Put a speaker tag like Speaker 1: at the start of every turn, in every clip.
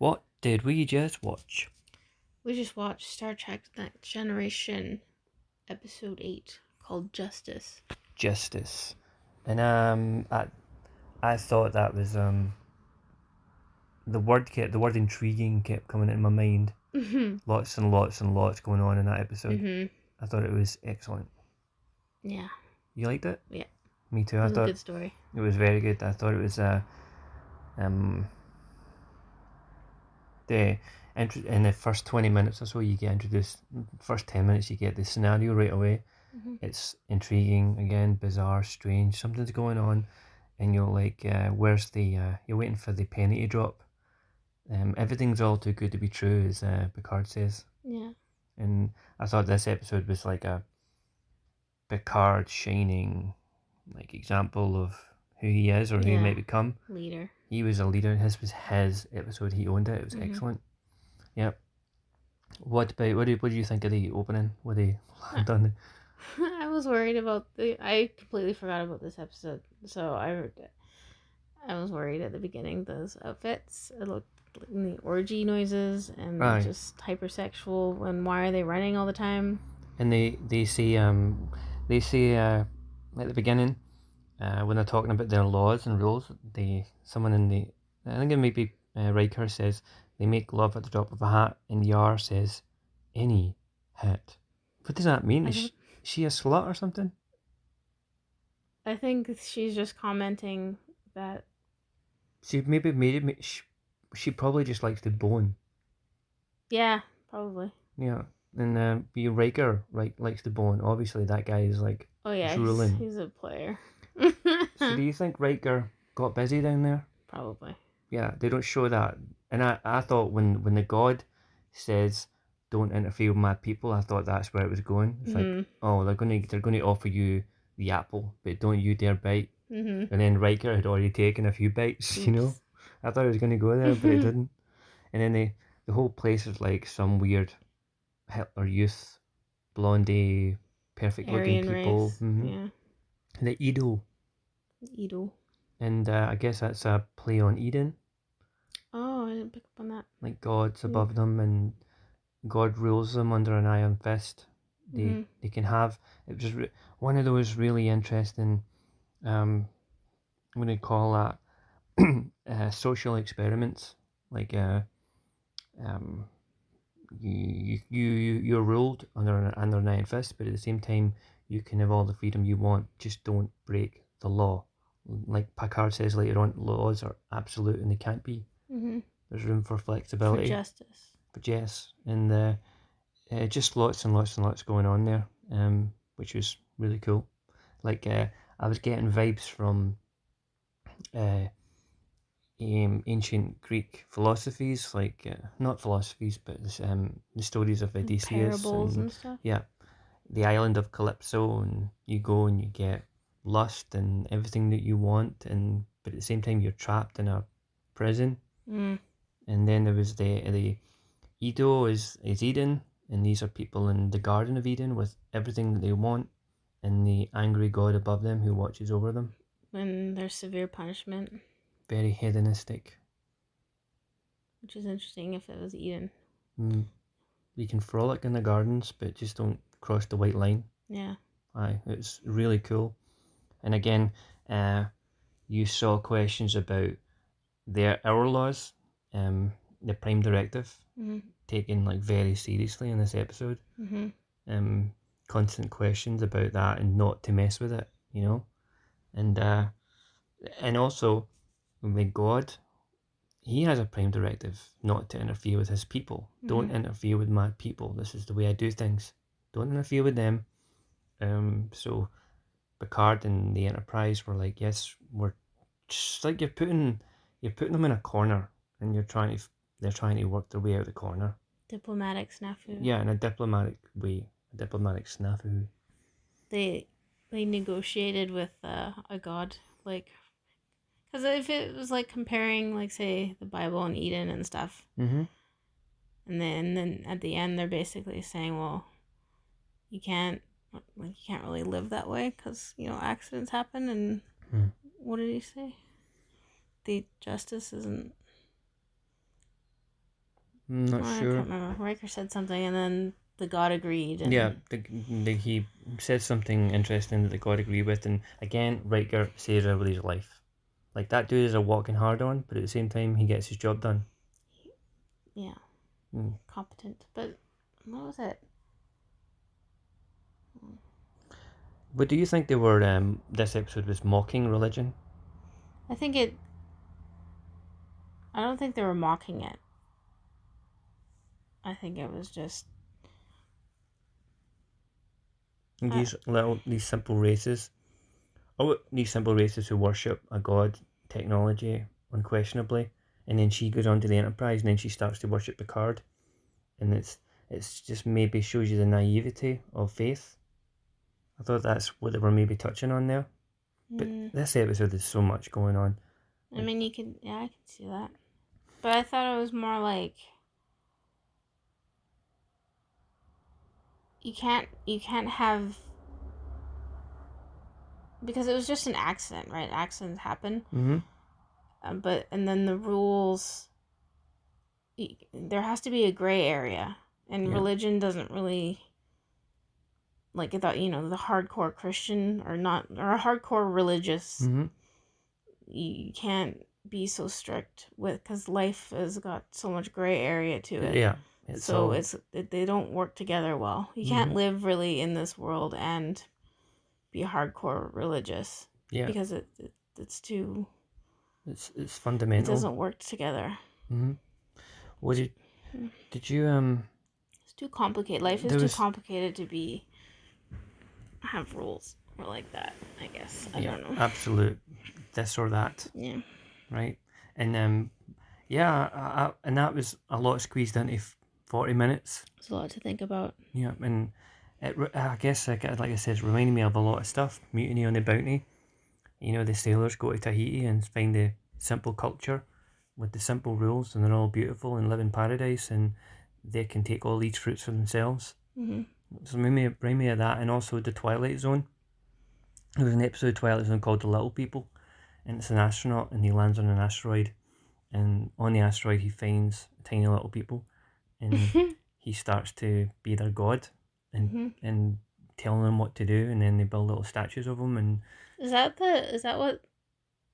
Speaker 1: What did we just watch?
Speaker 2: We just watched Star Trek Next Generation, Episode 8, called Justice.
Speaker 1: Justice. And I thought that was the word intriguing kept coming into my mind. Lots and lots and lots going on in that episode. I thought it was excellent.
Speaker 2: Yeah.
Speaker 1: You liked it?
Speaker 2: Yeah.
Speaker 1: Me too.
Speaker 2: It was a good story.
Speaker 1: It was very good. I thought it was in the first 20 minutes or so you get introduced. First 10 minutes you get the scenario right away. It's intriguing, again, bizarre, strange. Something's going on, and you're like, where's the? You're waiting for the penny to drop. Everything's all too good to be true, as Picard says.
Speaker 2: Yeah.
Speaker 1: And I thought this episode was like a Picard shining, like, example of who he is or who he might become.
Speaker 2: Leader.
Speaker 1: He was a leader. This was his episode. He owned it. It was excellent. Yep. What do you think of the opening? What they land on?
Speaker 2: I was worried about I completely forgot about this episode, so I was worried at the beginning. Those outfits, it looked like the orgy noises and just hypersexual. And why are they running all the time?
Speaker 1: And they say at the beginning, when they're talking about their laws and rules, I think it may be Riker says they make love at the drop of a hat, and Yar says any hat. What does that mean? Is she a slut or something?
Speaker 2: I think she's just commenting that
Speaker 1: she maybe made it. She probably just likes the bone.
Speaker 2: Yeah, probably.
Speaker 1: Yeah, and Riker likes the bone. Obviously, that guy is like drooling.
Speaker 2: He's a player.
Speaker 1: So do you think Riker got busy down there?
Speaker 2: Probably.
Speaker 1: Yeah, they don't show that. And I thought when the god says don't interfere with my people, I thought that's where it was going. It's like, oh, they're going to offer you the apple, but don't you dare bite. And then Riker had already taken a few bites. Oops. You know, I thought it was going to go there, but it didn't. And then the whole place is like some weird Hitler Youth, blondie, perfect looking people.
Speaker 2: Yeah.
Speaker 1: And the Edo. And I guess that's a play on Eden.
Speaker 2: Oh, I didn't pick up on that.
Speaker 1: Like God's above them, and God rules them under an iron fist. They can have it. Was one of those really interesting. What do you call that? Social experiments. Like you're ruled under an iron fist, but at the same time you can have all the freedom you want. Just don't break the law. Like Picard says later on, laws are absolute and they can't be. There's room for flexibility.
Speaker 2: For justice.
Speaker 1: But yes, and just lots and lots and lots going on there, which was really cool. Like I was getting vibes from ancient Greek philosophies, like not philosophies, but the stories of Odysseus,
Speaker 2: parables and stuff.
Speaker 1: Yeah, the island of Calypso, and you go and you get lust and everything that you want, but at the same time you're trapped in a prison. And then there was the Edo is Eden, and these are people in the Garden of Eden with everything that they want, and the angry God above them who watches over them.
Speaker 2: And there's severe punishment.
Speaker 1: Very hedonistic.
Speaker 2: Which is interesting if it was Eden.
Speaker 1: You can frolic in the gardens, but just don't cross the white line.
Speaker 2: Yeah.
Speaker 1: Aye, it's really cool. And again, you saw questions about our laws, the Prime Directive, taken like very seriously in this episode. Constant questions about that and not to mess with it, you know. And also, with God, he has a Prime Directive not to interfere with his people. Don't interfere with my people. This is the way I do things. Don't interfere with them. So Picard and the Enterprise were like, yes, we're just like you're putting them in a corner, and they're trying to work their way out of the corner.
Speaker 2: Diplomatic snafu.
Speaker 1: Yeah, in a diplomatic way, a diplomatic snafu.
Speaker 2: They negotiated with a god, like, because if it was like comparing, like, say, the Bible and Eden and stuff, and then at the end they're basically saying, well, you can't really live that way because, you know, accidents happen, and what did he say? The justice isn't
Speaker 1: Not sure.
Speaker 2: I can't remember. Riker said something, and then the god agreed. And...
Speaker 1: Yeah, he said something interesting that the god agreed with, and again, Riker saves everybody's life. Like, that dude is a walking hard on, but at the same time, he gets his job done.
Speaker 2: Yeah. Competent. But what was it?
Speaker 1: But do you think they were, this episode was mocking religion?
Speaker 2: I don't think they were mocking it. I think it was just...
Speaker 1: These simple races. These simple races who worship a god, technology, unquestionably, and then she goes on to the Enterprise, and then she starts to worship Picard, and it's just maybe shows you the naivety of faith. I thought that's what they were maybe touching on there. But this episode there's so much going on.
Speaker 2: I mean, I can see that. But I thought it was more like you can't have, because it was just an accident, right? Accidents happen. But then the rules, there has to be a gray area, and religion doesn't really, like, I thought, the hardcore Christian or a hardcore religious, you can't be so strict with, because life has got so much gray area to it.
Speaker 1: Yeah.
Speaker 2: They don't work together well. You can't live really in this world and be hardcore religious. Yeah. Because it's too...
Speaker 1: It's fundamental.
Speaker 2: It doesn't work together.
Speaker 1: Well, did you
Speaker 2: It's too complicated. Life is too complicated to have rules or like that, I guess. I don't know.
Speaker 1: Absolute this or that.
Speaker 2: Yeah.
Speaker 1: Right. And and that was a lot squeezed into 40 minutes.
Speaker 2: It's a lot to think about.
Speaker 1: Yeah, and I guess, like I said, it's reminding me of a lot of stuff. Mutiny on the Bounty. The sailors go to Tahiti and find the simple culture with the simple rules, and they're all beautiful and live in paradise, and they can take all these fruits for themselves. So remind me of that, and also the Twilight Zone. There was an episode of Twilight Zone called The Little People, and it's an astronaut, and he lands on an asteroid, and on the asteroid he finds tiny little people, and he starts to be their god, and telling them what to do, and then they build little statues of them. And
Speaker 2: is that what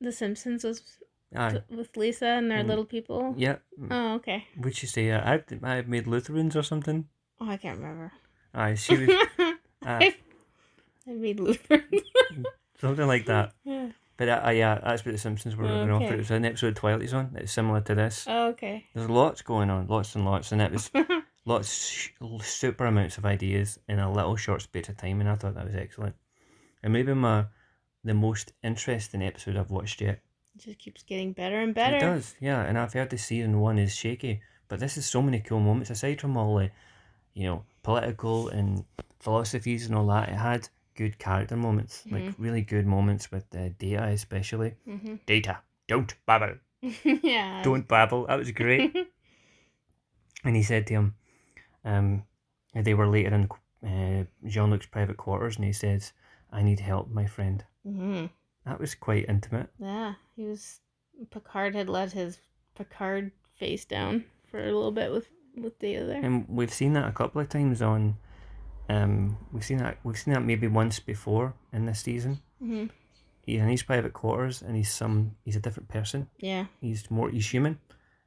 Speaker 2: The Simpsons was with Lisa and their little people?
Speaker 1: Yeah.
Speaker 2: Oh, okay.
Speaker 1: Would you say I've made Lutherans or something?
Speaker 2: Oh, I can't remember.
Speaker 1: She was.
Speaker 2: I made Lutherans.
Speaker 1: Something like that. Yeah. But that's what The Simpsons were going off. It was an episode of Twilight Zone. It's similar to this.
Speaker 2: Oh, okay.
Speaker 1: There's lots going on, lots and lots, and it was super amounts of ideas in a little short space of time, and I thought that was excellent. And maybe the most interesting episode I've watched yet.
Speaker 2: It just keeps getting better and better.
Speaker 1: It does, yeah. And I've heard the season 1 is shaky, but this is so many cool moments. Aside from all the, political and philosophies and all that, it had good character moments, like really good moments with Data especially. Data, don't babble.
Speaker 2: Yeah.
Speaker 1: Don't babble. That was great. And he said to him, they were later in Jean-Luc's private quarters, and he says, "I need help, my friend." That was quite intimate.
Speaker 2: Yeah, Picard had let his Picard face down for a little bit with Data there.
Speaker 1: And we've seen that a couple of times on. We've seen that maybe once before in this season. He's in his private quarters, and he's a different person.
Speaker 2: Yeah.
Speaker 1: He's human.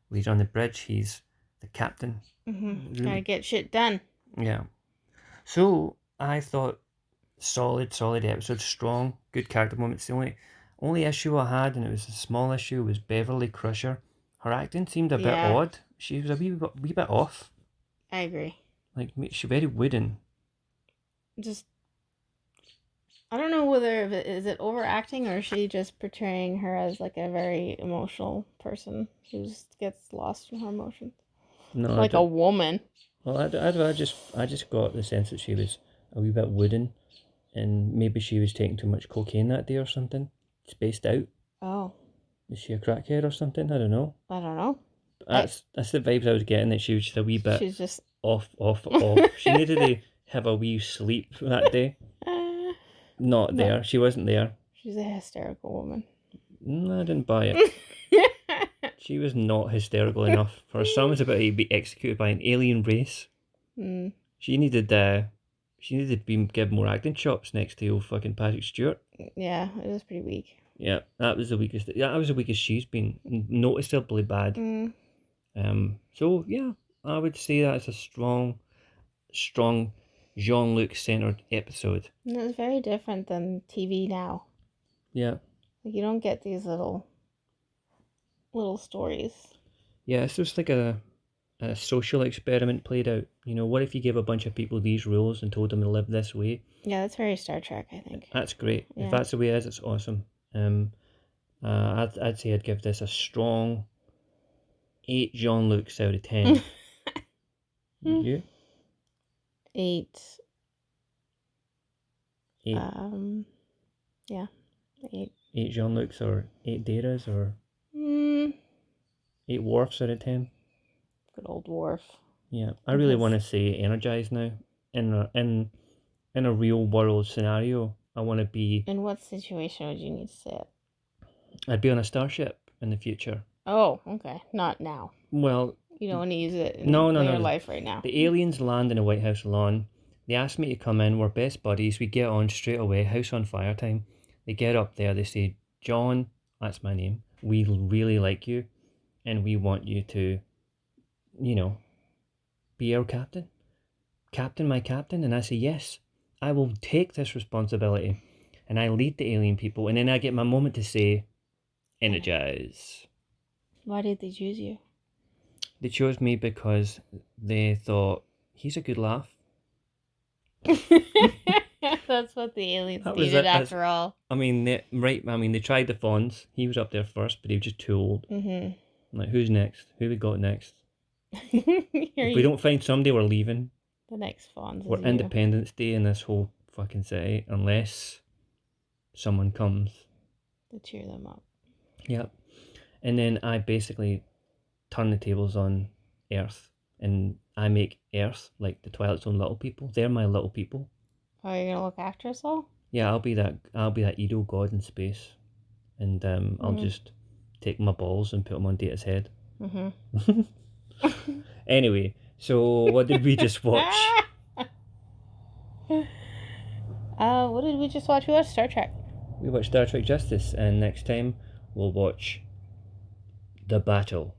Speaker 1: When he's on the bridge, he's the captain.
Speaker 2: Gotta get shit done.
Speaker 1: Yeah. So I thought solid episode, strong, good character moments. The only issue I had, and it was a small issue, was Beverly Crusher. Her acting seemed a bit odd. She was a wee bit off.
Speaker 2: I agree.
Speaker 1: Like, she's very wooden.
Speaker 2: Just, I don't know whether is it overacting, or is she just portraying her as like a very emotional person who just gets lost in her emotions. No, like a woman.
Speaker 1: Well, I just got the sense that she was a wee bit wooden, and maybe she was taking too much cocaine that day or something. Spaced out.
Speaker 2: Oh.
Speaker 1: Is she a crackhead or something? I don't know.
Speaker 2: That's
Speaker 1: the vibes I was getting, that she was just a wee bit.
Speaker 2: She's just
Speaker 1: off. She needed to have a wee sleep that day. Not there. No. She wasn't there.
Speaker 2: She's a hysterical woman.
Speaker 1: No, I didn't buy it. She was not hysterical enough. Her son was about to be executed by an alien race. She needed to be given more acting chops next to old fucking Patrick Stewart.
Speaker 2: Yeah, it was pretty weak.
Speaker 1: Yeah, that was the weakest. That was the weakest she's been. Noticeably bad. So yeah, I would say that's a strong Jean-Luc centered episode.
Speaker 2: And it was very different than TV now.
Speaker 1: Yeah.
Speaker 2: Like, you don't get these little stories.
Speaker 1: Yeah, it's just like a social experiment played out. You know, what if you gave a bunch of people these rules and told them to live this way?
Speaker 2: Yeah, that's very Star Trek, I think.
Speaker 1: That's great.
Speaker 2: Yeah.
Speaker 1: If that's the way it is, it's awesome. I'd say I'd give this a strong 8 Jean-Lucs out of 10. Would you?
Speaker 2: 8.
Speaker 1: 8.
Speaker 2: Yeah, 8.
Speaker 1: 8 Jean-Lucs or 8 Datas or 8 Worfs out of 10.
Speaker 2: Good old Worf.
Speaker 1: Yeah, I really want to say energized now. In a real world scenario, I want to be.
Speaker 2: In what situation would you need to say it?
Speaker 1: I'd be on a starship in the future.
Speaker 2: Oh, okay. Not now.
Speaker 1: Well,
Speaker 2: you don't want to use it in
Speaker 1: your
Speaker 2: life right now.
Speaker 1: The aliens land in the White House lawn. They ask me to come in. We're best buddies. We get on straight away. House on fire time. They get up there. They say, John, that's my name. We really like you, and we want you to, be our captain. Captain, my captain. And I say, yes, I will take this responsibility. And I lead the alien people. And then I get my moment to say, energize.
Speaker 2: Why did they choose you?
Speaker 1: They chose me because they thought, he's a good laugh.
Speaker 2: That's what the aliens needed after all.
Speaker 1: I mean, they tried the Fonz. He was up there first, but he was just too old. Like, who's next? Who we got next? If we don't find somebody, we're leaving.
Speaker 2: The next Fonz.
Speaker 1: We're Independence Day in this whole fucking city, unless someone comes
Speaker 2: to cheer them up.
Speaker 1: Yep. And then I basically turn the tables on Earth, and I make Earth like the Twilight Zone little people. They're my little people.
Speaker 2: Oh, you're gonna look after us all?
Speaker 1: Yeah, I'll be that Edo god in space, and I'll just take my balls and put them on Data's head. Anyway, so what did we just watch?
Speaker 2: What did we just watch? We watched Star Trek.
Speaker 1: We watched Star Trek Justice, and next time we'll watch The Battle,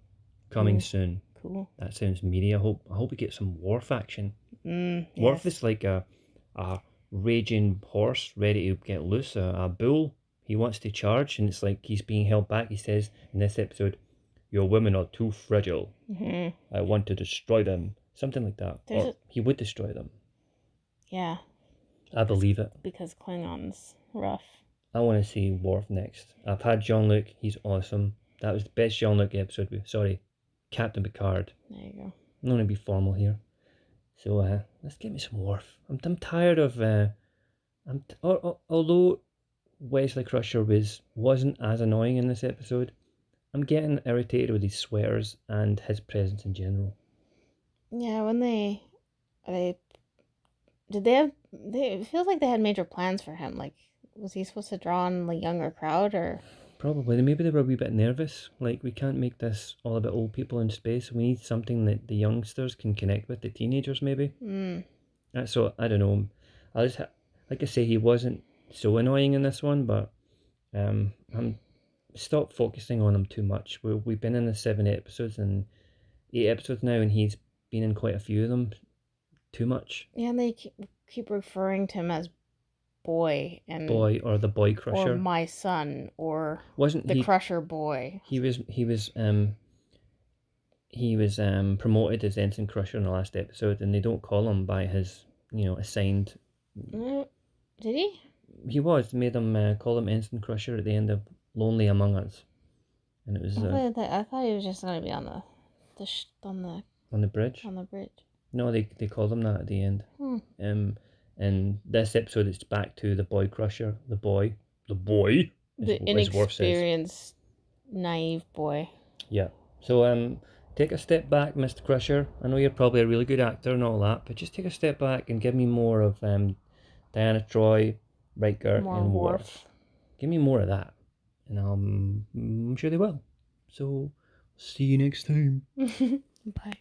Speaker 1: coming soon.
Speaker 2: Cool.
Speaker 1: That sounds meaty. I hope we get some Worf action. Worf is like a raging horse ready to get loose, a bull. He wants to charge, and it's like he's being held back. He says in this episode, "Your women are too fragile. I want to destroy them." Something like that. He would destroy them.
Speaker 2: Yeah.
Speaker 1: I believe it.
Speaker 2: Because Klingons rough.
Speaker 1: I want to see Worf next. I've had Jean-Luc. He's awesome. That was the best Jean-Luc episode. Sorry, Captain Picard.
Speaker 2: There you go.
Speaker 1: I'm not going to be formal here. So let's get me some Worf. I'm tired of... although Wesley Crusher wasn't as annoying in this episode, I'm getting irritated with his sweaters and his presence in general.
Speaker 2: Yeah, when they it feels like they had major plans for him. Like, was he supposed to draw on the younger crowd, or? Probably.
Speaker 1: Maybe they were a wee bit nervous. Like, we can't make this all about old people in space. We need something that the youngsters can connect with, the teenagers maybe. So, I don't know. Like I say, he wasn't so annoying in this one, but I'm stop focusing on him too much. We've been in the 8 episodes now, and he's been in quite a few of them. Too much.
Speaker 2: Yeah, and they keep referring to him as boy
Speaker 1: or the boy crusher,
Speaker 2: or my son, or
Speaker 1: wasn't
Speaker 2: the crusher boy.
Speaker 1: He was promoted as Ensign Crusher in the last episode, and they don't call him by his assigned.
Speaker 2: Did he?
Speaker 1: He made them call him Ensign Crusher at the end of Lonely Among Us, and it was.
Speaker 2: I thought he was just going to be on the bridge. On the bridge.
Speaker 1: No, they called him that at the end. And this episode, it's back to the boy crusher, the boy,
Speaker 2: the inexperienced, naive boy.
Speaker 1: Yeah. So take a step back, Mr. Crusher. I know you're probably a really good actor and all that, but just take a step back and give me more of Diana Troy, Riker, and Worf. Give me more of that, and I'm sure they will. So See you next time.
Speaker 2: Bye.